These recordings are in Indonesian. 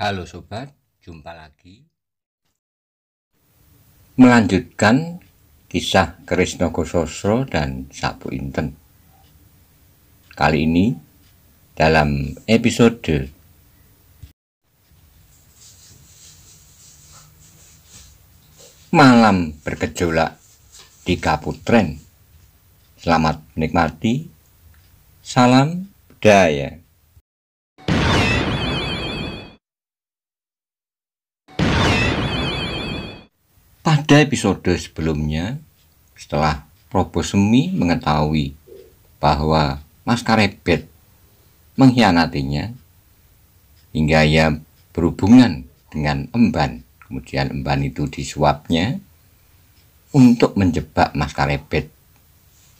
Halo sobat, jumpa lagi. Melanjutkan kisah Krisna Kosasra dan Sapu Inten. Kali ini dalam episode Malam Bergejolak di Kaputren. Selamat menikmati. Salam budaya. Pada episode sebelumnya, setelah Probosemi mengetahui bahwa Mas Karebet mengkhianatinya hingga ia berhubungan dengan emban, kemudian emban itu disuapnya untuk menjebak Mas Karebet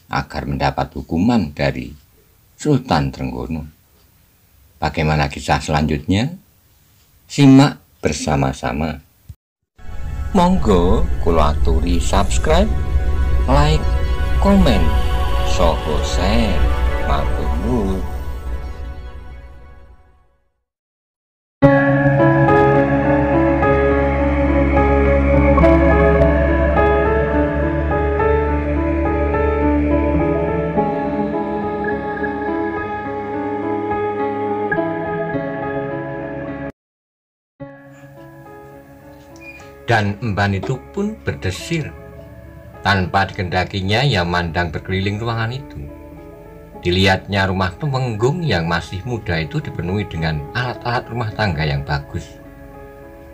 agar mendapat hukuman dari Sultan Trenggono. Bagaimana kisah selanjutnya? Simak bersama-sama. Monggo kula aturi subscribe, like, komen, saha share. Matur nuwun. Dan emban itu pun berdesir. Tanpa dikendakinya, ia mandang berkeliling ruangan itu. Dilihatnya rumah Tumenggung yang masih muda itu dipenuhi dengan alat-alat rumah tangga yang bagus.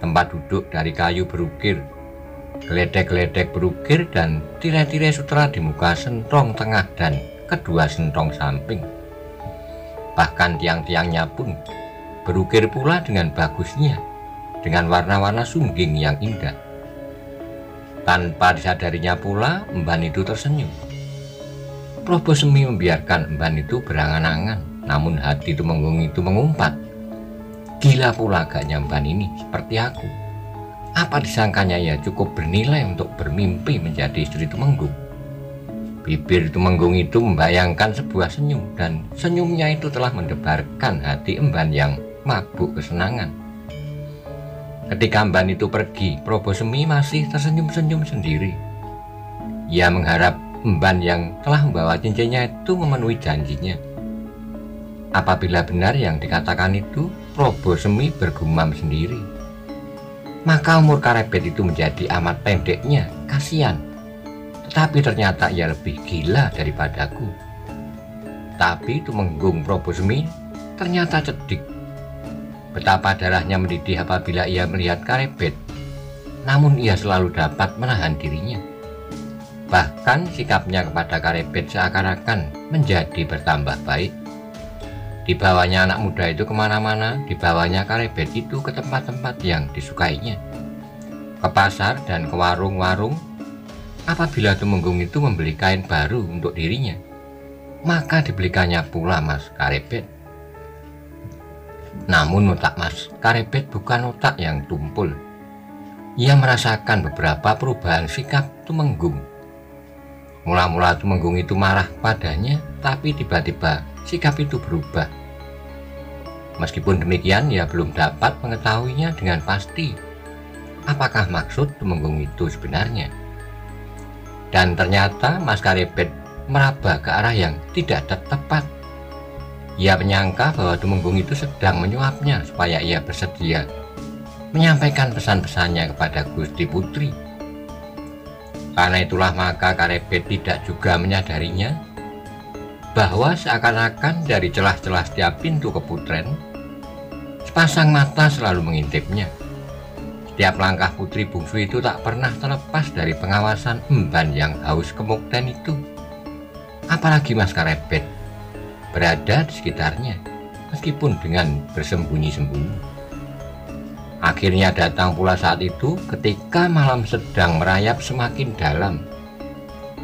Tempat duduk dari kayu berukir, geledek-geledek berukir, dan tirai-tirai sutera di muka sentong tengah dan kedua sentong samping. Bahkan tiang-tiangnya pun berukir pula dengan bagusnya, dengan warna-warna sungging yang indah. Tanpa disadarinya pula, emban itu tersenyum. Probosemi membiarkan emban itu berangan-angan, namun hati Tumenggung itu mengumpat. Gila pula agaknya emban ini, seperti aku. Apa disangkanya ya cukup bernilai untuk bermimpi menjadi istri Tumenggung? Bibir Tumenggung itu membayangkan sebuah senyum, dan senyumnya itu telah mendebarkan hati emban yang mabuk kesenangan. Ketika emban itu pergi, Probosemi masih tersenyum-senyum sendiri. Ia mengharap emban yang telah membawa cincinnya itu memenuhi janjinya. Apabila benar yang dikatakan itu, Probosemi bergumam sendiri. Maka umur Karebet itu menjadi amat pendeknya, kasihan. Tetapi ternyata ia lebih gila daripadaku. Tapi Tumenggung Probosemi ternyata cerdik. Betapa darahnya mendidih apabila ia melihat Karebet, namun ia selalu dapat menahan dirinya. Bahkan sikapnya kepada Karebet seakan-akan menjadi bertambah baik. Dibawanya anak muda itu kemana-mana, dibawanya Karebet itu ke tempat-tempat yang disukainya, ke pasar dan ke warung-warung. Apabila Tumenggung itu membeli kain baru untuk dirinya, maka dibelikannya pula Mas Karebet. Namun otak Mas Karebet bukan otak yang tumpul. Ia merasakan beberapa perubahan sikap Tumenggung. Mula-mula Tumenggung itu marah padanya, tapi tiba-tiba sikap itu berubah. Meskipun demikian, ia belum dapat mengetahuinya dengan pasti apakah maksud Tumenggung itu sebenarnya. Dan ternyata Mas Karebet meraba ke arah yang tidak tepat. Ia menyangka bahwa Tumenggung itu sedang menyuapnya supaya ia bersedia menyampaikan pesan-pesannya kepada Gusti Putri. Karena itulah maka Karebet tidak juga menyadarinya bahwa seakan-akan dari celah-celah setiap pintu keputren, sepasang mata selalu mengintipnya. Setiap langkah putri bungsu itu tak pernah terlepas dari pengawasan emban yang haus kemukten itu. Apalagi Mas Karebet berada di sekitarnya, meskipun dengan bersembunyi-sembunyi. Akhirnya datang pula saat itu ketika malam sedang merayap semakin dalam,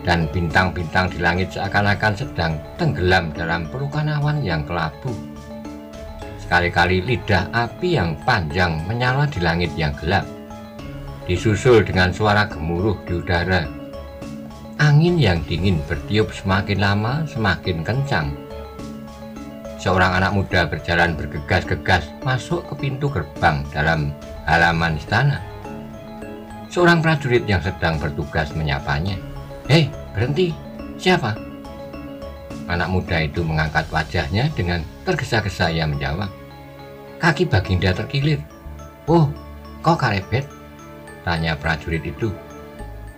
dan bintang-bintang di langit seakan-akan sedang tenggelam dalam pelukan awan yang kelabu. Sekali-kali lidah api yang panjang menyala di langit yang gelap, disusul dengan suara gemuruh di udara. Angin yang dingin bertiup semakin lama semakin kencang. seorang anak muda berjalan bergegas-gegas masuk ke pintu gerbang dalam halaman istana. Seorang prajurit yang sedang bertugas menyapanya. "Hei, berhenti, siapa?" Anak muda itu mengangkat wajahnya dengan tergesa-gesa. Ia menjawab, "Kaki Baginda terkilir." "Oh, kau Karebet?" tanya prajurit itu.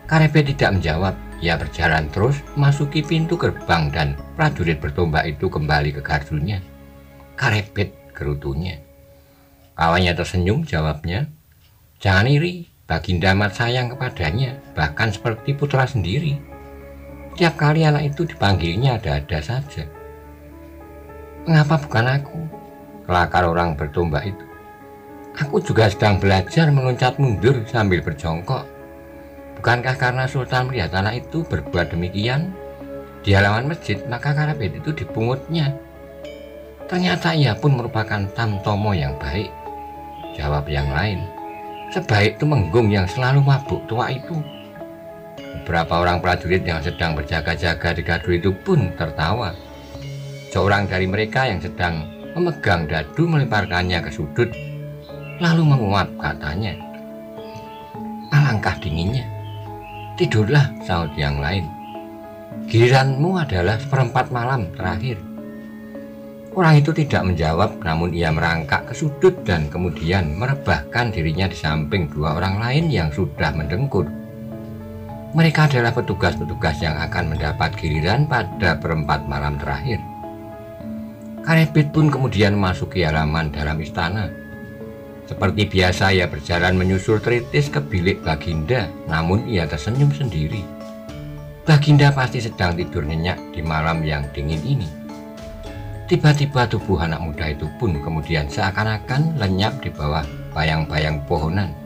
Karebet tidak menjawab. Ia berjalan terus memasuki pintu gerbang dan prajurit bertombak itu kembali ke gardunya. "Karebet," gerutunya. Kawannya tersenyum, jawabnya, "Jangan iri, Baginda amat sayang kepadanya, bahkan seperti putra sendiri. Tiap kali anak itu dipanggilnya ada-ada saja." "Mengapa bukan aku?" kelakar orang bertombak itu. "Aku juga sedang belajar meloncat mundur sambil berjongkok. Bukankah karena Sultan melihat anak itu berbuat demikian di halaman masjid, maka Karebet itu dipungutnya. Ternyata ia pun merupakan tamtomo yang baik," jawab yang lain. "Sebaik Tumenggung yang selalu mabuk tua itu." Beberapa orang prajurit yang sedang berjaga-jaga di gardu itu pun tertawa. Seorang dari mereka yang sedang memegang dadu melemparkannya ke sudut, lalu menguap, katanya, "Alangkah dinginnya." "Tidurlah," sahut yang lain. "Giliranmu adalah seperempat malam terakhir." Orang itu tidak menjawab, namun ia merangkak ke sudut dan kemudian merebahkan dirinya di samping dua orang lain yang sudah mendengkur. Mereka adalah petugas-petugas yang akan mendapat giliran pada perempat malam terakhir. Karebet pun kemudian memasuki halaman dalam istana. Seperti biasa ia berjalan menyusul teritis ke bilik Baginda, namun ia tersenyum sendiri. Baginda pasti sedang tidur nyenyak di malam yang dingin ini. Tiba-tiba tubuh anak muda itu pun kemudian seakan-akan lenyap di bawah bayang-bayang pohonan.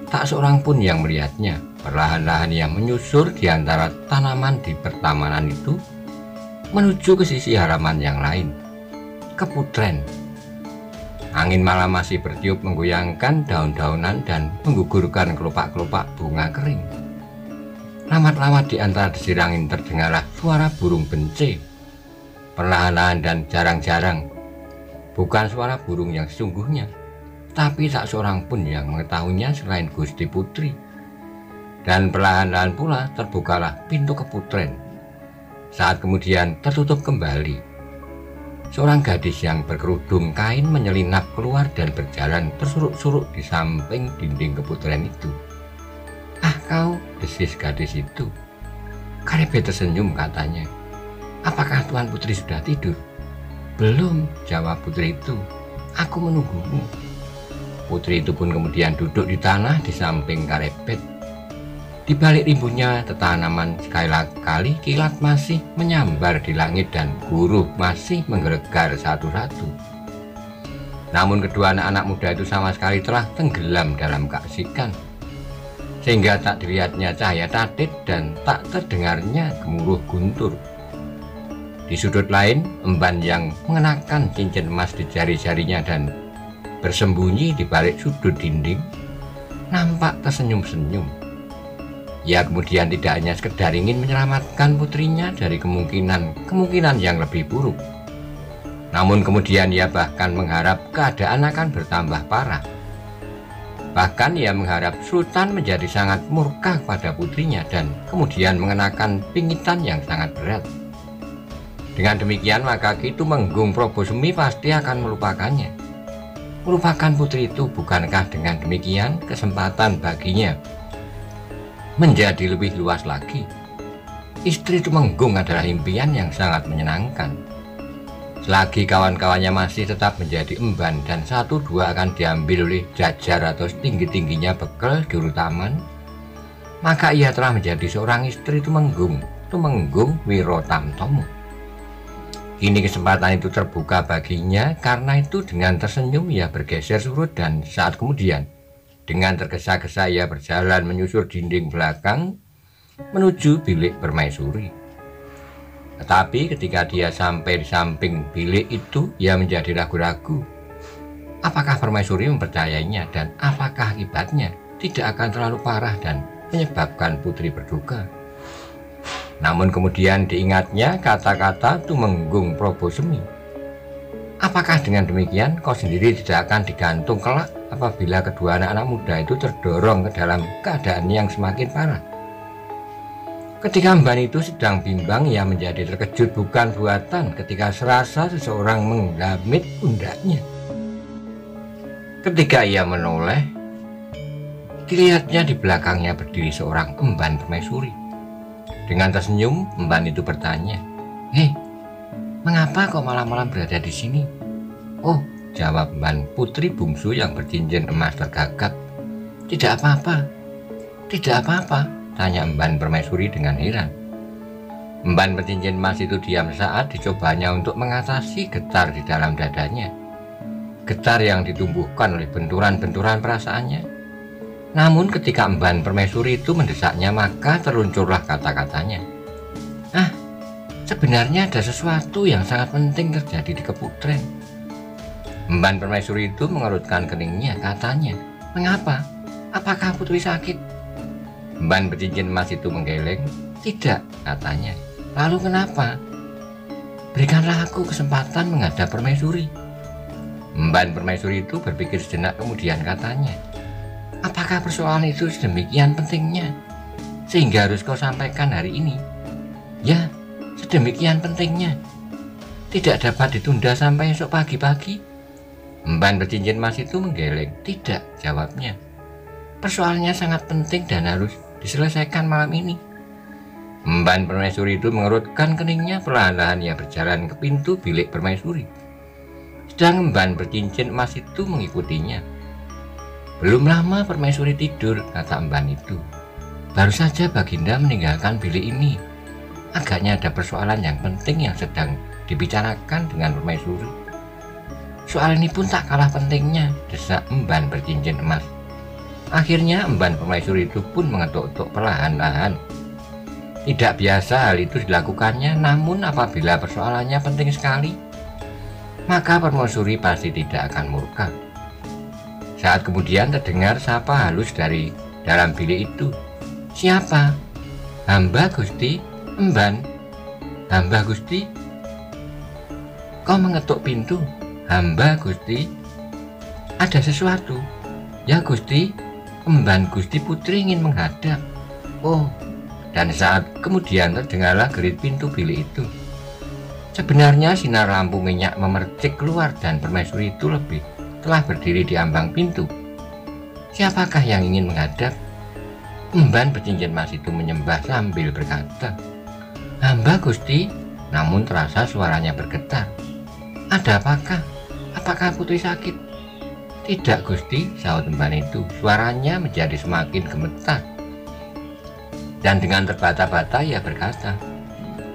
Tak seorang pun yang melihatnya. Perlahan-lahan ia menyusur di antara tanaman di pertamanan itu menuju ke sisi halaman yang lain, ke Putren. Angin malam masih bertiup menggoyangkan daun-daunan dan menggugurkan kelopak-kelopak bunga kering. Lamat-lamat di antara desir angin terdengarlah suara burung bence. Perlahan-lahan dan jarang-jarang. Bukan suara burung yang sesungguhnya, tapi tak seorang pun yang mengetahuinya selain Gusti Putri. Dan perlahan-lahan pula terbukalah pintu ke Putren. Saat kemudian tertutup kembali. Seorang gadis yang berkerudung kain menyelinap keluar dan berjalan tersuruk-suruk di samping dinding keputren itu. "Ah kau," desis gadis itu. Karebet tersenyum, katanya, "Apakah Tuan Putri sudah tidur?" "Belum," jawab putri itu. "Aku menunggumu." Putri itu pun kemudian duduk di tanah di samping Karebet. Di balik rimbunnya tanaman sekali kilat masih menyambar di langit dan guruh masih menggelegar satu-satu. Namun kedua anak-anak muda itu sama sekali telah tenggelam dalam keasikan, sehingga tak dilihatnya cahaya tatit dan tak terdengarnya gemuruh guntur. Di sudut lain, emban yang mengenakan cincin emas di jari-jarinya dan bersembunyi di balik sudut dinding nampak tersenyum-senyum. Ia kemudian tidak hanya sekedar ingin menyelamatkan putrinya dari kemungkinan yang lebih buruk, namun kemudian ia bahkan mengharap keadaan akan bertambah parah. Bahkan ia mengharap Sultan menjadi sangat murka pada putrinya dan kemudian mengenakan pingitan yang sangat berat. Dengan demikian maka Ki Tumenggung Probosemi pasti akan melupakannya. Melupakan putri itu, bukankah dengan demikian kesempatan baginya menjadi lebih luas lagi? Istri Tumenggung adalah impian yang sangat menyenangkan. Selagi kawan-kawannya masih tetap menjadi emban dan satu dua akan diambil oleh jajar atau setinggi-tingginya bekal juru taman, maka ia telah menjadi seorang istri Tumenggung Wiro Tamtomo. Kini kesempatan itu terbuka baginya, karena itu dengan tersenyum ia bergeser surut dan saat kemudian dengan tergesa-gesa ia berjalan menyusur dinding belakang menuju bilik permaisuri. Tetapi ketika dia sampai di samping bilik itu, ia menjadi ragu-ragu. Apakah permaisuri mempercayainya dan apakah akibatnya tidak akan terlalu parah dan menyebabkan putri berduka? Namun kemudian diingatnya kata-kata Tumenggung Probosemi. Apakah dengan demikian kau sendiri tidak akan digantung kelak apabila kedua anak-anak muda itu terdorong ke dalam keadaan yang semakin parah? Ketika Mban itu sedang bimbang, ia menjadi terkejut bukan buatan ketika serasa seseorang menggamit pundaknya. Ketika ia menoleh, dilihatnya di belakangnya berdiri seorang emban permaisuri. Dengan tersenyum, emban itu bertanya, "Hei, mengapa kau malam-malam berada di sini?" "Oh," jawab emban putri bungsu yang bercincin emas tergagap. "Tidak apa-apa." "Tidak apa-apa?" tanya emban permaisuri dengan heran. Emban bercincin emas itu diam saat dicobanya untuk mengatasi getar di dalam dadanya. Getar yang ditumbuhkan oleh benturan-benturan perasaannya. Namun ketika emban permaisuri itu mendesaknya, maka terluncurlah kata-katanya. "Ah, sebenarnya ada sesuatu yang sangat penting terjadi di Keputren." Emban permaisuri itu mengerutkan keningnya, katanya, "Mengapa? Apakah putri sakit?" Emban bercincin emas itu menggeleng. "Tidak," katanya. "Lalu kenapa?" "Berikanlah aku kesempatan menghadap permaisuri." Emban permaisuri itu berpikir sejenak, kemudian katanya, "Apakah persoalan itu sedemikian pentingnya sehingga harus kau sampaikan hari ini?" "Ya, sedemikian pentingnya. Tidak dapat ditunda sampai esok pagi-pagi." Emban bercincin emas itu menggeleng. "Tidak," jawabnya. "Persoalannya sangat penting dan harus diselesaikan malam ini." Emban permaisuri itu mengerutkan keningnya, perlahan-lahan ia berjalan ke pintu bilik permaisuri. Sedang emban bercincin emas itu mengikutinya. "Belum lama permaisuri tidur," kata emban itu. "Baru saja Baginda meninggalkan bilik ini. Agaknya ada persoalan yang penting yang sedang dibicarakan dengan permaisuri." "Soal ini pun tak kalah pentingnya," desak emban bercincin emas. Akhirnya emban permaisuri itu pun mengetuk-tuk perlahan-lahan. Tidak biasa hal itu dilakukannya, namun apabila persoalannya penting sekali, maka permaisuri pasti tidak akan murka. Saat kemudian terdengar sapa halus dari dalam bilik itu. "Siapa?" "Hamba, Gusti." "Emban." "Hamba, Gusti." "Kau mengetuk pintu?" "Hamba, Gusti." "Ada sesuatu?" "Ya, Gusti. Emban Gusti Putri ingin menghadap." "Oh." Dan saat kemudian terdengarlah gerit pintu bilik itu. Sebenarnya sinar lampu minyak memercik keluar dan permaisuri itu telah berdiri di ambang pintu. "Siapakah yang ingin menghadap?" Emban bercincin emas itu menyembah sambil berkata, "Hamba, Gusti." Namun terasa suaranya bergetar. "Ada apakah? Apakah putri sakit?" "Tidak, Gusti," sahut emban itu. Suaranya menjadi semakin gemetar. Dan dengan terbata-bata ia berkata,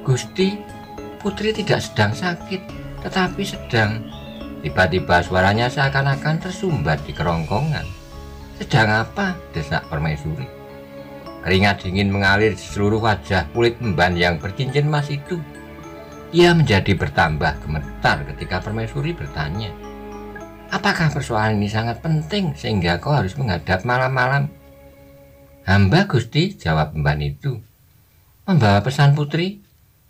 "Gusti, putri tidak sedang sakit, tetapi sedang..." Tiba-tiba suaranya seakan-akan tersumbat di kerongkongan. "Sedang apa?" desak permaisuri. Keringat dingin mengalir di seluruh wajah kulit emban yang bercincin emas itu. Ia menjadi bertambah gemetar ketika permaisuri bertanya, "Apakah persoalan ini sangat penting sehingga kau harus menghadap malam-malam?" "Hamba, Gusti," jawab emban itu. "Membawa pesan putri?"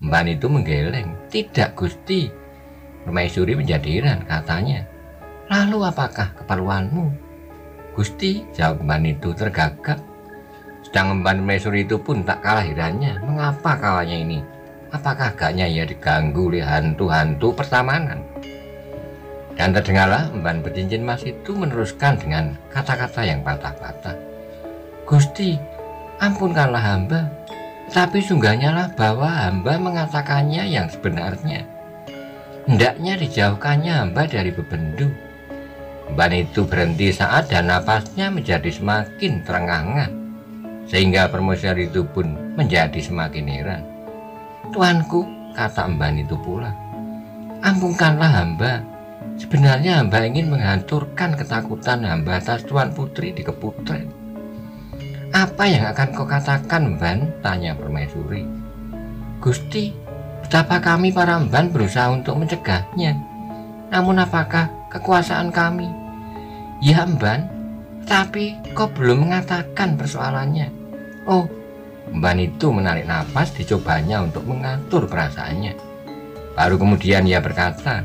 Emban itu menggeleng. "Tidak, Gusti." Permaisuri menjadi heran, katanya, "Lalu apakah keperluanmu?" "Gusti," jawab emban itu tergagap. Sedang emban permaisuri itu pun tak kalah herannya. Mengapa kalanya ini? Apakah agaknya ia diganggu oleh hantu-hantu pertamanan? Dan terdengarlah emban bercincin emas itu meneruskan dengan kata-kata yang patah-patah, "Gusti, ampunkanlah hamba, tapi sungguhnya lah bahwa hamba mengatakannya yang sebenarnya. Hendaknya dijauhkannya hamba dari bebendu." Emban itu berhenti saat dan napasnya menjadi semakin terengah-engah, sehingga permaisuri itu pun menjadi semakin heran. "Tuanku," kata emban itu pula, "ampunkanlah hamba. Sebenarnya hamba ingin menghancurkan ketakutan hamba atas Tuan Putri di Keputren." "Apa yang akan kau katakan, emban?" tanya permaisuri. "Gusti, betapa kami para emban berusaha untuk mencegahnya. Namun apakah kekuasaan kami?" "Ya, emban, tapi kau belum mengatakan persoalannya." "Oh." Emban itu menarik napas, dicobanya untuk mengatur perasaannya. Baru kemudian ia berkata,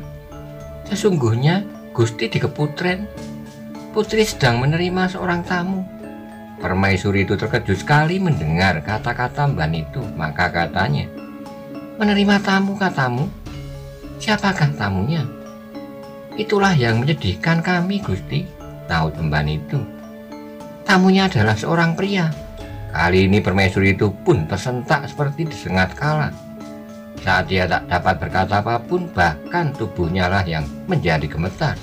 Sesungguhnya Gusti di keputren, putri sedang menerima seorang tamu. Permaisuri itu terkejut sekali mendengar kata-kata Mban itu. Maka katanya, menerima tamu katamu? Siapakah tamunya? Itulah yang menyedihkan kami, Gusti, tahu Mban itu. Tamunya adalah seorang pria. Kali ini permaisuri itu pun tersentak seperti disengat kala. Saat dia tak dapat berkata apapun, bahkan tubuhnya lah yang menjadi gemetar.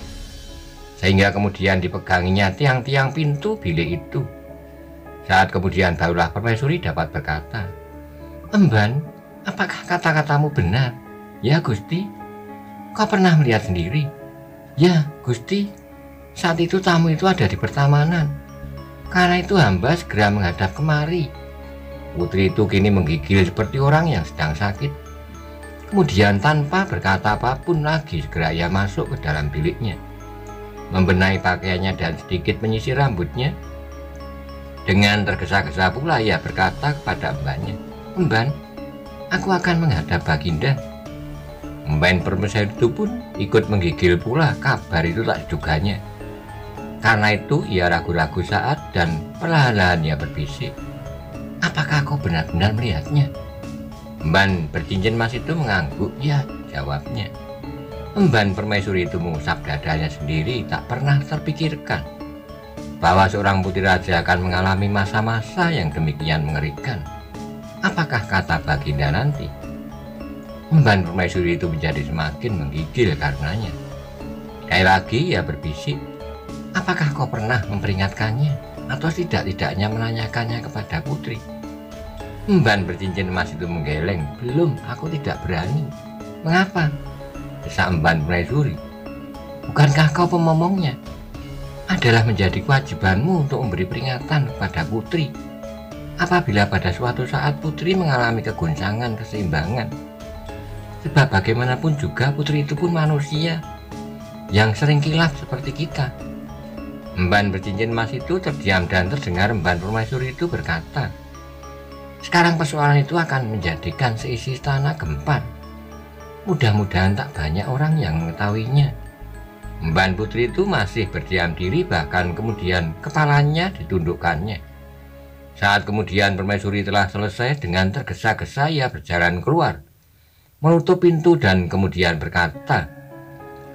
Sehingga kemudian dipeganginya tiang-tiang pintu bilik itu. Saat kemudian barulah permaisuri dapat berkata, Mban, apakah kata-katamu benar? Ya Gusti, kau pernah melihat sendiri? Ya Gusti, saat itu tamu itu ada di pertamanan. Karena itu hamba segera menghadap kemari. Putri itu kini menggigil seperti orang yang sedang sakit. Kemudian tanpa berkata apapun lagi segera ia masuk ke dalam biliknya, membenahi pakaiannya dan sedikit menyisir rambutnya. Dengan tergesa-gesa pula ia berkata kepada mbaknya, Mban, aku akan menghadap Baginda. Mban permaisuri itu pun ikut menggigil pula. Kabar itu tak diduganya. Karena itu ia ragu-ragu saat dan perlahan-lahan ia berbisik, apakah kau benar-benar melihatnya? Mban bercincin emas itu mengangguk. Ya, jawabnya. Mban permaisuri itu mengusap dadanya sendiri. Tak pernah terpikirkan bahwa seorang putri raja akan mengalami masa-masa yang demikian mengerikan. Apakah kata Baginda nanti? Mban permaisuri itu menjadi semakin menggigil karenanya. Sekali lagi ia berbisik, apakah kau pernah memperingatkannya atau tidak-tidaknya menanyakannya kepada putri? Mban bercincin emas itu menggeleng. Belum, aku tidak berani. Mengapa? Desak Mban permaisuri. Bukankah kau pemomongnya? Adalah menjadi kewajibanmu untuk memberi peringatan kepada putri apabila pada suatu saat putri mengalami kegoncangan keseimbangan. Sebab bagaimanapun juga putri itu pun manusia yang sering kilaf seperti kita. Mban bercincin emas itu terdiam dan terdengar Mban permaisuri itu berkata, sekarang persoalan itu akan menjadikan seisi istana gempar. Mudah-mudahan tak banyak orang yang mengetahuinya. Mban putri itu masih berdiam diri, bahkan kemudian kepalanya ditundukkannya. Saat kemudian permaisuri telah selesai, dengan tergesa-gesa ia berjalan keluar, menutup pintu dan kemudian berkata,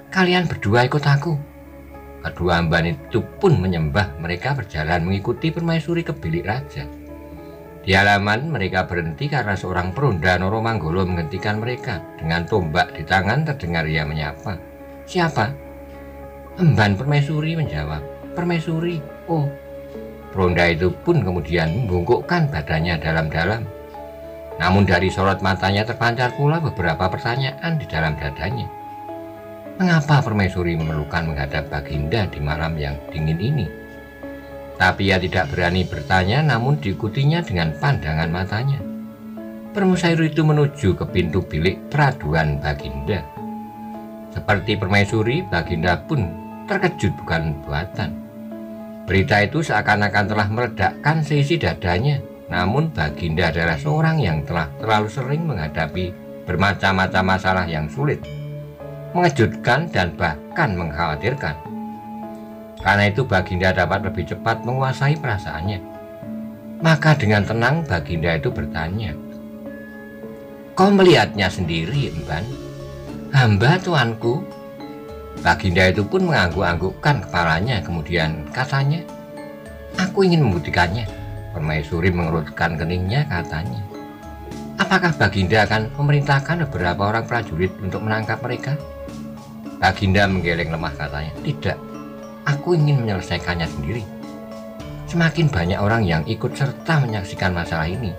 kalian berdua ikut aku. Kedua Mban itu pun menyembah. Mereka berjalan mengikuti permaisuri ke bilik raja. Di halaman mereka berhenti karena seorang peronda Noromanggolo menghentikan mereka. Dengan tombak di tangan terdengar ia menyapa. Siapa? Mban permaisuri menjawab. Permaisuri, oh. Peronda itu pun kemudian membungkukkan badannya dalam-dalam. Namun dari sorot matanya terpancar pula beberapa pertanyaan di dalam dadanya. Mengapa permaisuri memerlukan menghadap Baginda di malam yang dingin ini? Tapi ia tidak berani bertanya, namun diikutinya dengan pandangan matanya. Permaisuri itu menuju ke pintu bilik peraduan Baginda. Seperti permaisuri, Baginda pun terkejut bukan buatan. Berita itu seakan-akan telah meledakkan seisi dadanya. Namun Baginda adalah seorang yang telah terlalu sering menghadapi bermacam-macam masalah yang sulit, mengejutkan dan bahkan mengkhawatirkan. Karena itu Baginda dapat lebih cepat menguasai perasaannya. Maka dengan tenang Baginda itu bertanya, kau melihatnya sendiri, Mban? Hamba tuanku. Baginda itu pun mengangguk-anggukkan kepalanya. Kemudian katanya, aku ingin membuktikannya. Permaisuri mengerutkan keningnya, katanya, apakah Baginda akan memerintahkan beberapa orang prajurit untuk menangkap mereka? Baginda menggeleng lemah, katanya, tidak. Aku ingin menyelesaikannya sendiri. Semakin banyak orang yang ikut serta menyaksikan masalah ini,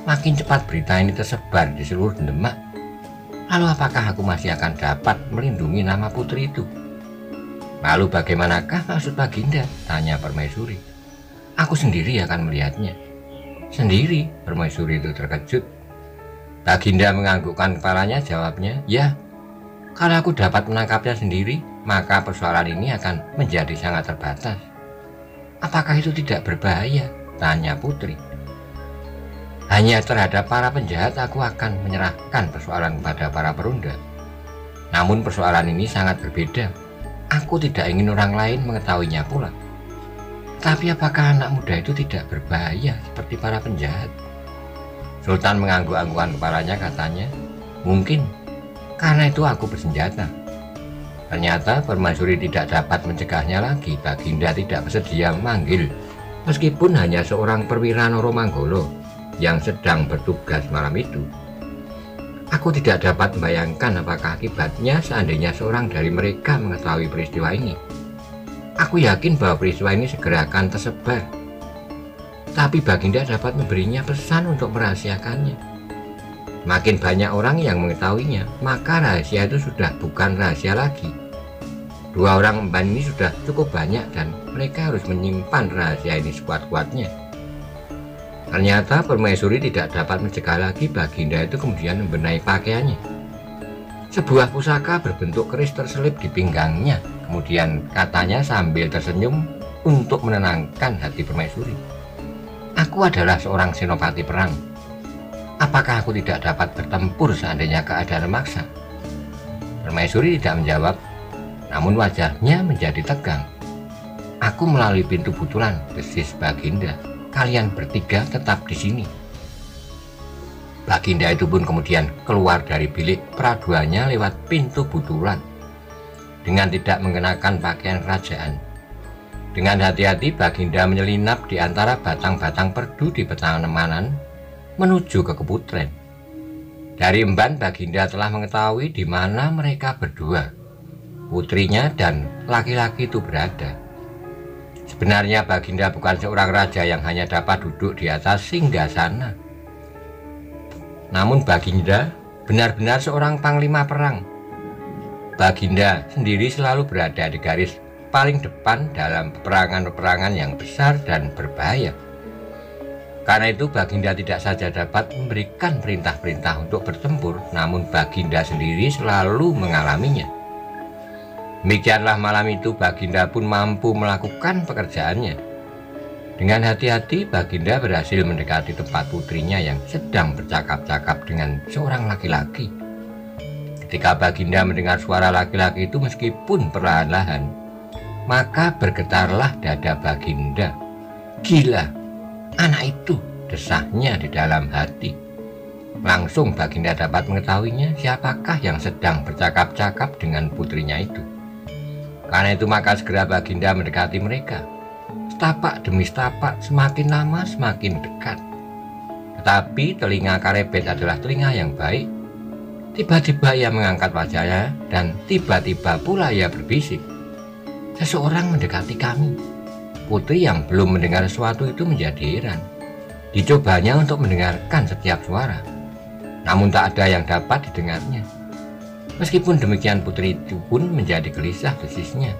makin cepat berita ini tersebar di seluruh Demak. Lalu apakah aku masih akan dapat melindungi nama putri itu? Lalu bagaimanakah maksud Baginda? Tanya permaisuri. Aku sendiri akan melihatnya. Sendiri? Permaisuri itu terkejut. Baginda menganggukkan kepalanya, jawabnya, ya. Kalau aku dapat menangkapnya sendiri, maka persoalan ini akan menjadi sangat terbatas. Apakah itu tidak berbahaya? Tanya putri. Hanya terhadap para penjahat aku akan menyerahkan persoalan kepada para peronda. Namun persoalan ini sangat berbeda. Aku tidak ingin orang lain mengetahuinya pula. Tapi apakah anak muda itu tidak berbahaya seperti para penjahat? Sultan mengangguk-anggukan kepalanya, katanya, mungkin karena itu aku bersenjata. Ternyata Permaisuri tidak dapat mencegahnya lagi. Baginda tidak bersedia memanggil, meskipun hanya seorang perwira Noromanggolo yang sedang bertugas malam itu. Aku tidak dapat membayangkan apakah akibatnya seandainya seorang dari mereka mengetahui peristiwa ini. Aku yakin bahwa peristiwa ini segera akan tersebar. Tapi Baginda dapat memberinya pesan untuk merahasiakannya. Makin banyak orang yang mengetahuinya, maka rahasia itu sudah bukan rahasia lagi. Dua orang emban ini sudah cukup banyak dan mereka harus menyimpan rahasia ini sekuat-kuatnya. Ternyata Permaisuri tidak dapat mencegah lagi Baginda itu kemudian membenahi pakaiannya. Sebuah pusaka berbentuk keris terselip di pinggangnya. Kemudian katanya sambil tersenyum untuk menenangkan hati Permaisuri, aku adalah seorang senopati perang. Apakah aku tidak dapat bertempur seandainya keadaan memaksa? Permaisuri tidak menjawab, namun wajahnya menjadi tegang. Aku melalui pintu butulan, desis Baginda. Kalian bertiga tetap di sini. Baginda itu pun kemudian keluar dari bilik peraduannya lewat pintu butulan dengan tidak mengenakan pakaian kerajaan. Dengan hati-hati Baginda menyelinap di antara batang-batang perdu di petamanan menuju ke Keputren. Dari emban Baginda telah mengetahui di mana mereka berdua, putrinya dan laki-laki itu berada. Sebenarnya Baginda bukan seorang raja yang hanya dapat duduk di atas singgasana. Namun Baginda benar-benar seorang panglima perang. Baginda sendiri selalu berada di garis paling depan dalam peperangan-peperangan yang besar dan berbahaya. Karena itu Baginda tidak saja dapat memberikan perintah-perintah untuk bertempur, namun Baginda sendiri selalu mengalaminya. Demikianlah malam itu Baginda pun mampu melakukan pekerjaannya. Dengan hati-hati Baginda berhasil mendekati tempat putrinya yang sedang bercakap-cakap dengan seorang laki-laki. Ketika Baginda mendengar suara laki-laki itu meskipun perlahan-lahan, maka bergetarlah dada Baginda. Gila, anak itu, desahnya di dalam hati. Langsung Baginda dapat mengetahuinya siapakah yang sedang bercakap-cakap dengan putrinya itu. Karena itu maka segera Baginda mendekati mereka. Setapak demi setapak, semakin lama semakin dekat. Tetapi telinga Karebet adalah telinga yang baik. Tiba-tiba ia mengangkat wajahnya dan tiba-tiba pula ia berbisik, seseorang mendekati kami. Putri yang belum mendengar sesuatu itu menjadi heran. Dicobanya untuk mendengarkan setiap suara, namun tak ada yang dapat didengarnya. Meskipun demikian putri itu pun menjadi gelisah, desisnya.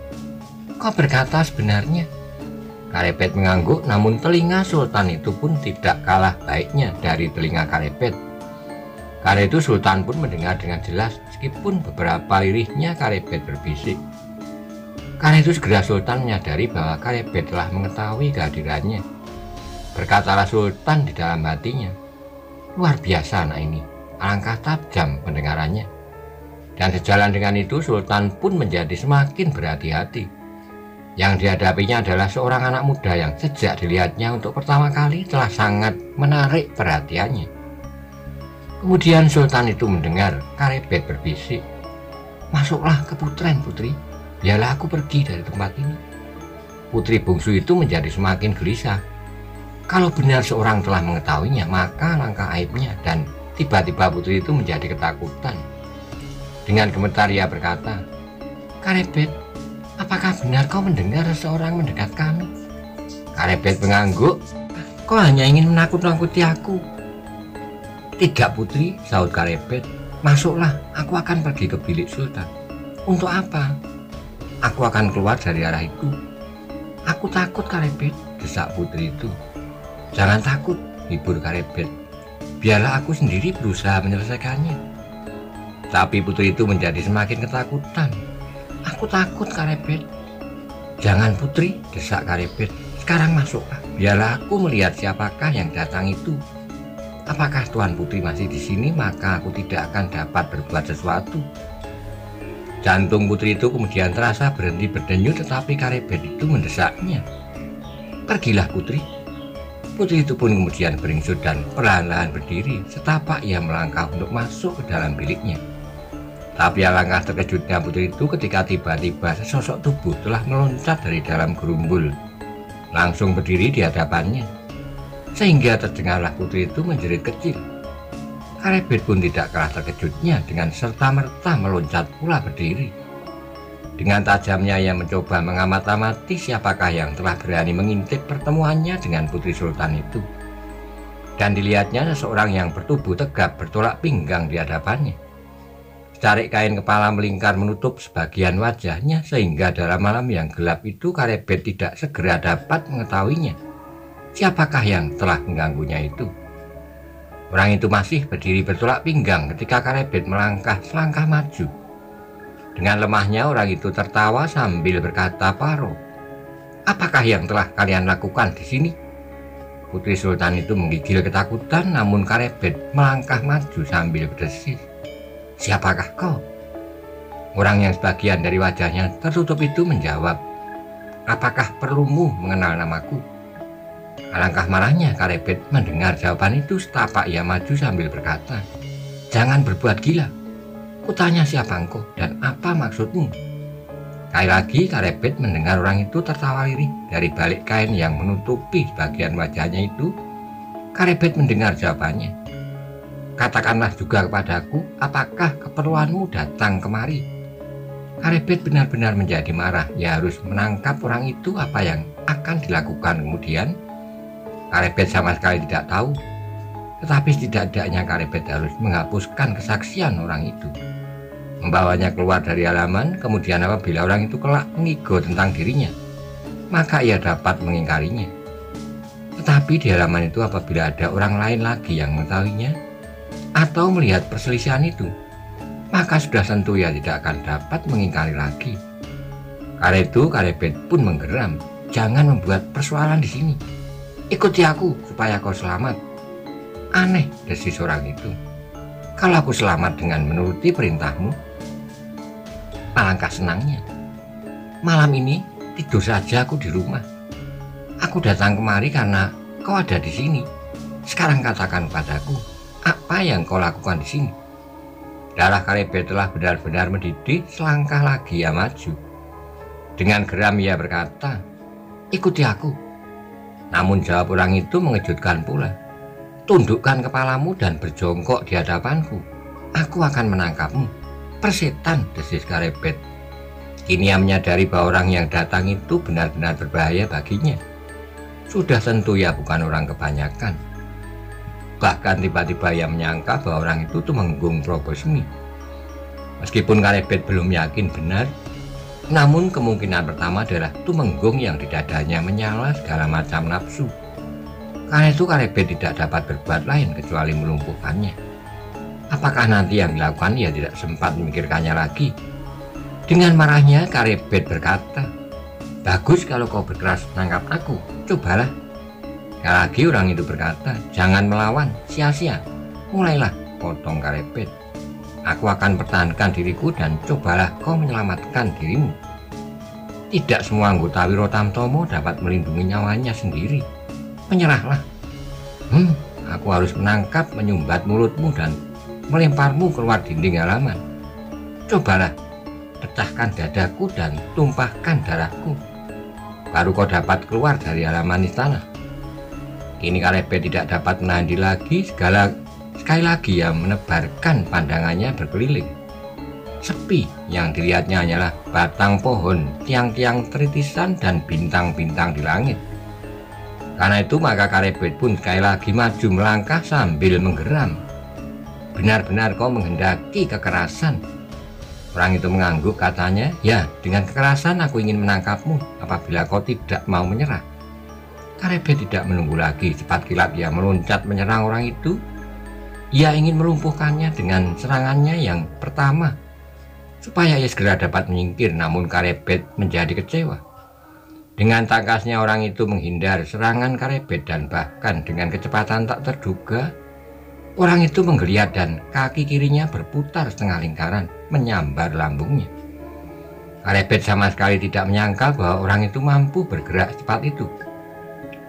Kau berkata sebenarnya? Karebet mengangguk, namun telinga Sultan itu pun tidak kalah baiknya dari telinga Karebet. Karena itu Sultan pun mendengar dengan jelas, meskipun beberapa lirihnya Karebet berbisik. Karena itu segera Sultan menyadari bahwa Karebet telah mengetahui kehadirannya. Berkatalah Sultan di dalam hatinya, luar biasa anak ini, alangkah tajam pendengarannya. Dan sejalan dengan itu Sultan pun menjadi semakin berhati-hati. Yang dihadapinya adalah seorang anak muda yang sejak dilihatnya untuk pertama kali telah sangat menarik perhatiannya. Kemudian Sultan itu mendengar Karebet berbisik, masuklah ke Keputren putri, biarlah aku pergi dari tempat ini. Putri bungsu itu menjadi semakin gelisah. Kalau benar seorang telah mengetahuinya, maka langkah aibnya, dan tiba-tiba putri itu menjadi ketakutan. Dengan gemetar ia berkata, Karebet, apakah benar kau mendengar seseorang mendekat kami? Karebet mengangguk, kau hanya ingin menakut-nakuti aku. Tidak putri, sahut Karebet, masuklah, aku akan pergi ke bilik Sultan. Untuk apa? Aku akan keluar dari arah itu. Aku takut Karebet, desak putri itu. Jangan takut, hibur Karebet, biarlah aku sendiri berusaha menyelesaikannya. Tapi putri itu menjadi semakin ketakutan. Aku takut Karebet. Jangan putri, desak Karebet, sekarang masuklah, biarlah aku melihat siapakah yang datang itu. Apakah Tuan Putri masih di sini, maka aku tidak akan dapat berbuat sesuatu. Jantung putri itu kemudian terasa berhenti berdenyut, tetapi Karebet itu mendesaknya. "Pergilah putri." Putri itu pun kemudian beringsut dan perlahan-lahan berdiri. Setapak ia melangkah untuk masuk ke dalam biliknya. Tapi alangkah terkejutnya putri itu ketika tiba-tiba sesosok tubuh telah meloncat dari dalam gerumbul, langsung berdiri di hadapannya. Sehingga terdengarlah putri itu menjerit kecil. Karebet pun tidak kalah terkejutnya, dengan serta-merta meloncat pula berdiri. Dengan tajamnya ia mencoba mengamat-amati siapakah yang telah berani mengintip pertemuannya dengan Putri Sultan itu. Dan dilihatnya seseorang yang bertubuh tegap bertolak pinggang di hadapannya. Secarik kain kepala melingkar menutup sebagian wajahnya, sehingga dalam malam yang gelap itu Karebet tidak segera dapat mengetahuinya. Siapakah yang telah mengganggunya itu? Orang itu masih berdiri bertolak pinggang ketika Karebet melangkah selangkah maju. Dengan lemahnya orang itu tertawa sambil berkata paro, "Apakah yang telah kalian lakukan di sini?" Putri Sultan itu menggigil ketakutan, namun Karebet melangkah maju sambil berdesis, "Siapakah kau?" Orang yang sebagian dari wajahnya tertutup itu menjawab, "Apakah perlumu mengenal namaku?" Alangkah marahnya Karebet mendengar jawaban itu. Setapak ia maju sambil berkata, "Jangan berbuat gila. Kutanya siapa engkau dan apa maksudmu?" Sekali lagi Karebet mendengar orang itu tertawa lirih dari balik kain yang menutupi bagian wajahnya itu. Karebet mendengar jawabannya, "Katakanlah juga kepadaku, apakah keperluanmu datang kemari?" Karebet benar-benar menjadi marah. Ia harus menangkap orang itu. Apa yang akan dilakukan kemudian Karebet sama sekali tidak tahu. Tetapi setidaknya Karebet harus menghapuskan kesaksian orang itu, membawanya keluar dari halaman. Kemudian apabila orang itu kelak mengigo tentang dirinya, maka ia dapat mengingkarinya. Tetapi di halaman itu apabila ada orang lain lagi yang mengetahuinya atau melihat perselisihan itu, maka sudah tentu ia tidak akan dapat mengingkari lagi. Karena itu Karebet pun menggeram, "Jangan membuat persoalan di sini. Ikuti aku supaya kau selamat." "Aneh," desis orang itu. "Kalau aku selamat dengan menuruti perintahmu, alangkah senangnya. Malam ini tidur saja aku di rumah. Aku datang kemari karena kau ada di sini. Sekarang katakan padaku, apa yang kau lakukan di sini?" Darah Karebet telah benar-benar mendidih. Selangkah lagi ia maju. Dengan geram ia berkata, "Ikuti aku." Namun jawab orang itu mengejutkan pula, "Tundukkan kepalamu dan berjongkok di hadapanku. Aku akan menangkapmu." "Persetan," desis Karebet. Kini ia menyadari bahwa orang yang datang itu benar-benar berbahaya baginya. Sudah tentu ia bukan orang kebanyakan. Bahkan tiba-tiba ia menyangka bahwa orang itu Tumenggung Probosmi. Meskipun Karebet belum yakin benar, namun kemungkinan pertama adalah Tumenggung yang di dadanya menyala segala macam nafsu. Karena itu Karebet tidak dapat berbuat lain kecuali melumpuhkannya. Apakah nanti yang dilakukan ia tidak sempat memikirkannya lagi. Dengan marahnya Karebet berkata, "Bagus kalau kau berkeras menangkap aku, cobalah." Sekali lagi orang itu berkata, "Jangan melawan, sia-sia." "Mulailah," potong Karebet. "Aku akan pertahankan diriku dan cobalah kau menyelamatkan dirimu. Tidak semua anggota Wirotamtomo dapat melindungi nyawanya sendiri. Menyerahlah." Aku harus menangkap, menyumbat mulutmu dan melemparmu keluar dinding halaman. Cobalah, pecahkan dadaku dan tumpahkan darahku. Baru kau dapat keluar dari halaman istana." Kini Karebet tidak dapat menahan diri lagi. Sekali lagi ia menebarkan pandangannya berkeliling. Sepi, yang dilihatnya hanyalah batang pohon, tiang-tiang teritisan, dan bintang-bintang di langit. Karena itu maka Karebet pun sekali lagi maju melangkah sambil menggeram, "Benar-benar kau menghendaki kekerasan." Orang itu mengangguk, katanya, "Ya, dengan kekerasan aku ingin menangkapmu apabila kau tidak mau menyerah." Karebet tidak menunggu lagi. Cepat kilat ia meloncat menyerang orang itu. Ia ingin melumpuhkannya dengan serangannya yang pertama, supaya ia segera dapat menyingkir. Namun Karebet menjadi kecewa. Dengan tangkasnya orang itu menghindar serangan Karebet, dan bahkan dengan kecepatan tak terduga, orang itu menggeliat dan kaki kirinya berputar setengah lingkaran menyambar lambungnya. Karebet sama sekali tidak menyangka bahwa orang itu mampu bergerak secepat itu.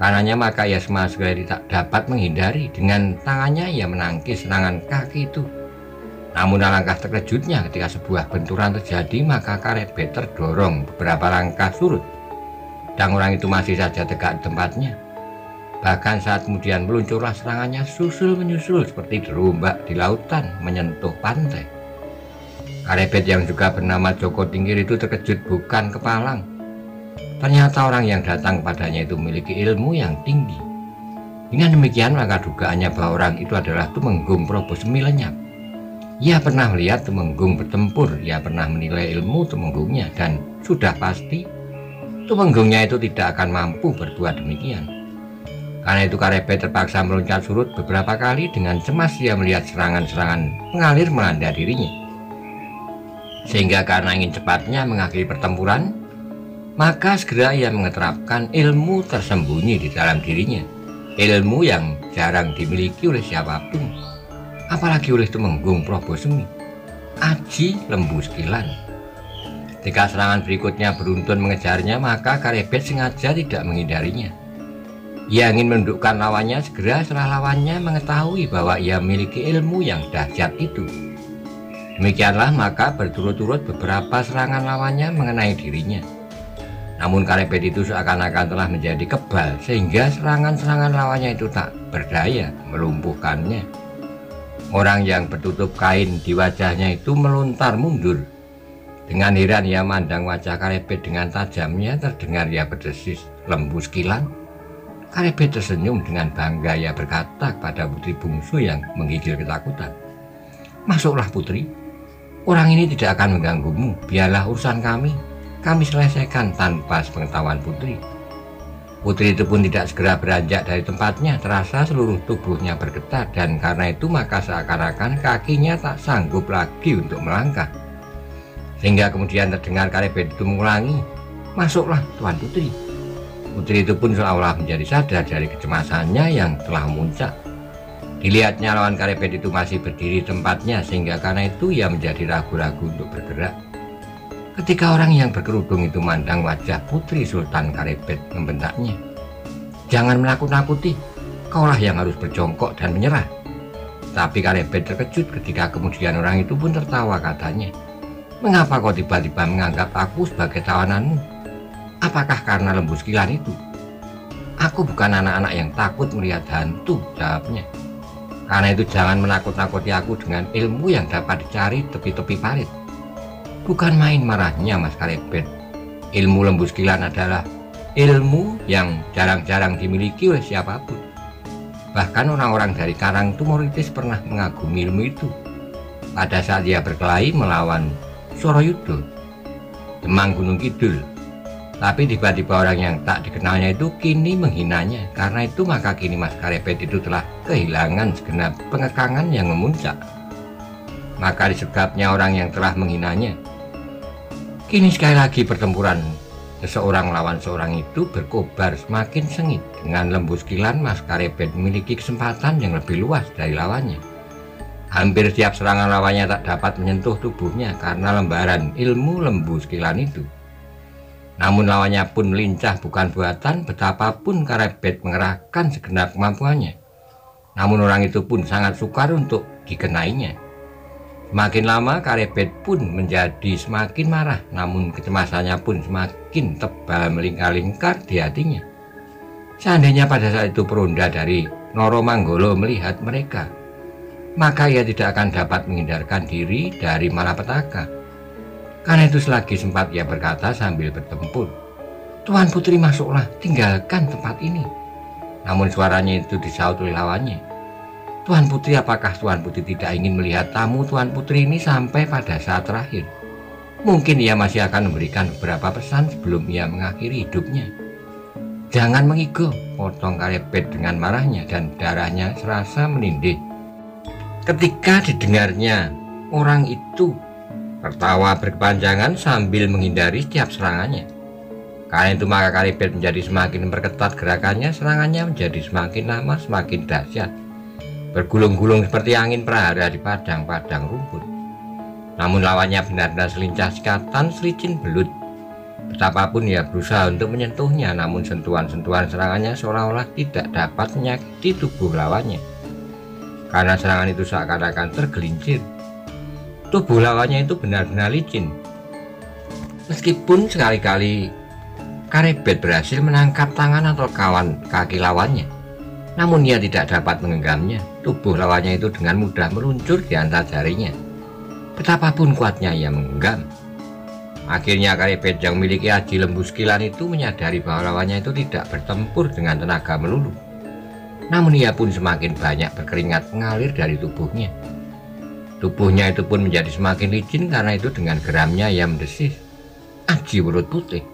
Karenanya maka ia sama sekali tidak dapat menghindari. Dengan tangannya ia menangkis serangan kaki itu. Namun alangkah terkejutnya ketika sebuah benturan terjadi, maka Karebet terdorong beberapa langkah surut. Dan orang itu masih saja tegak di tempatnya. Bahkan saat kemudian meluncurlah serangannya susul menyusul seperti derombak di lautan menyentuh pantai. Karebet yang juga bernama Joko Tingkir itu terkejut bukan kepalang. Ternyata orang yang datang kepadanya itu memiliki ilmu yang tinggi. Dengan demikian maka dugaannya bahwa orang itu adalah Tumenggung Probosemi lenyap. Ia pernah melihat Tumenggung bertempur, ia pernah menilai ilmu Tumenggungnya, dan sudah pasti Tumenggungnya itu tidak akan mampu berbuat demikian. Karena itu Karebet terpaksa meloncat surut beberapa kali. Dengan cemas ia melihat serangan-serangan mengalir melanda dirinya. Sehingga karena ingin cepatnya mengakhiri pertempuran, maka segera ia mengeterapkan ilmu tersembunyi di dalam dirinya. Ilmu yang jarang dimiliki oleh siapapun, apalagi oleh Tumenggung Probosemi, Aji Lembu Sekilan. Ketika serangan berikutnya beruntun mengejarnya, maka Karebet sengaja tidak menghindarinya. Ia ingin menundukkan lawannya segera setelah lawannya mengetahui bahwa ia memiliki ilmu yang dahsyat itu. Demikianlah maka berturut-turut beberapa serangan lawannya mengenai dirinya. Namun Karebet itu seakan-akan telah menjadi kebal, sehingga serangan-serangan lawannya itu tak berdaya melumpuhkannya. Orang yang bertutup kain di wajahnya itu melontar mundur. Dengan heran ia mandang wajah Karebet dengan tajamnya. Terdengar ia berdesis, "Lembu Sekilan." Karebet tersenyum dengan bangga. Ia berkata kepada putri bungsu yang menggigil ketakutan, "Masuklah putri, orang ini tidak akan mengganggumu. Biarlah urusan kami selesaikan tanpa sepengetahuan putri." Putri itu pun tidak segera beranjak dari tempatnya. Terasa seluruh tubuhnya bergetar, dan karena itu maka seakan-akan kakinya tak sanggup lagi untuk melangkah. Sehingga kemudian terdengar Karebet itu mengulangi, "Masuklah Tuan Putri." Putri itu pun seolah menjadi sadar dari kecemasannya yang telah memuncak. Dilihatnya lawan Karebet itu masih berdiri di tempatnya, sehingga karena itu ia menjadi ragu-ragu untuk bergerak. Ketika orang yang berkerudung itu mandang wajah Putri Sultan Karebet, membentaknya, "Jangan menakut-nakuti, kaulah yang harus berjongkok dan menyerah." Tapi Karebet terkejut ketika kemudian orang itu pun tertawa. Katanya, "Mengapa kau tiba-tiba menganggap aku sebagai tawananmu? Apakah karena Lembu Sekilan itu?" "Aku bukan anak-anak yang takut melihat hantu," jawabnya. "Karena itu jangan menakut-nakuti aku dengan ilmu yang dapat dicari tepi-tepi parit." Bukan main marahnya Mas Karebet. Ilmu Lembu Sekilan adalah ilmu yang jarang-jarang dimiliki oleh siapapun. Bahkan orang-orang dari Karang Tumoritis pernah mengagumi ilmu itu pada saat dia berkelahi melawan Sorayuda, Demang Gunung Kidul. Tapi tiba-tiba orang yang tak dikenalnya itu kini menghinanya. Karena itu maka kini Mas Karebet itu telah kehilangan segenap pengekangan yang memuncak. Maka disergapnya orang yang telah menghinanya. Kini sekali lagi pertempuran seseorang lawan seorang itu berkobar semakin sengit. Dengan Lembu Sekilan, Mas Karebet memiliki kesempatan yang lebih luas dari lawannya. Hampir setiap serangan lawannya tak dapat menyentuh tubuhnya karena lembaran ilmu Lembu Sekilan itu. Namun lawannya pun lincah bukan buatan, betapapun Karebet mengerahkan segenap kemampuannya. Namun orang itu pun sangat sukar untuk dikenainya. Semakin lama Karebet pun menjadi semakin marah, namun kecemasannya pun semakin tebal melingkar-lingkar di hatinya. Seandainya pada saat itu peronda dari Noro Manggolo melihat mereka, maka ia tidak akan dapat menghindarkan diri dari malapetaka. Karena itu selagi sempat ia berkata sambil bertempur, "Tuan Putri, masuklah, tinggalkan tempat ini." Namun suaranya itu disaut oleh lawannya, "Tuan Putri, apakah Tuan Putri tidak ingin melihat tamu Tuan Putri ini sampai pada saat terakhir? Mungkin ia masih akan memberikan beberapa pesan sebelum ia mengakhiri hidupnya." "Jangan mengigo," potong Karebet dengan marahnya, dan darahnya serasa menindih. Ketika didengarnya, orang itu tertawa berkepanjangan sambil menghindari setiap serangannya. Karena itu maka Karebet menjadi semakin memperketat gerakannya. Serangannya menjadi semakin lama semakin dahsyat, bergulung-gulung seperti angin prahara di padang-padang rumput. Namun lawannya benar-benar selincah sikatan selicin belut. Betapapun ia berusaha untuk menyentuhnya, namun sentuhan-sentuhan serangannya seolah-olah tidak dapat menyakiti tubuh lawannya. Karena serangan itu seakan-akan tergelincir. Tubuh lawannya itu benar-benar licin. Meskipun sekali-kali Karebet berhasil menangkap tangan atau kawan kaki lawannya, namun ia tidak dapat menggenggamnya. Tubuh lawannya itu dengan mudah meluncur di antara jarinya. Betapapun kuatnya ia menggenggam. Akhirnya Karebet yang memiliki aji lembu sekilan itu menyadari bahwa lawannya itu tidak bertempur dengan tenaga melulu. Namun ia pun semakin banyak berkeringat mengalir dari tubuhnya. Tubuhnya itu pun menjadi semakin licin karena itu dengan geramnya ia mendesis, "Aji Welut Putih."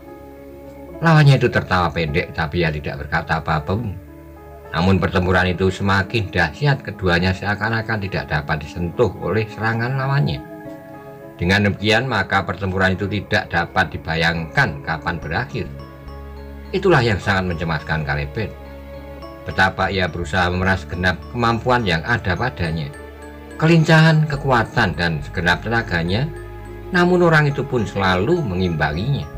Lawannya itu tertawa pendek, tapi ia tidak berkata apapun. Namun pertempuran itu semakin dahsyat, keduanya seakan-akan tidak dapat disentuh oleh serangan lawannya. Dengan demikian maka pertempuran itu tidak dapat dibayangkan kapan berakhir. Itulah yang sangat mencemaskan Karebet. Betapa ia berusaha memeras segenap kemampuan yang ada padanya, kelincahan, kekuatan, dan segenap tenaganya, namun orang itu pun selalu mengimbanginya.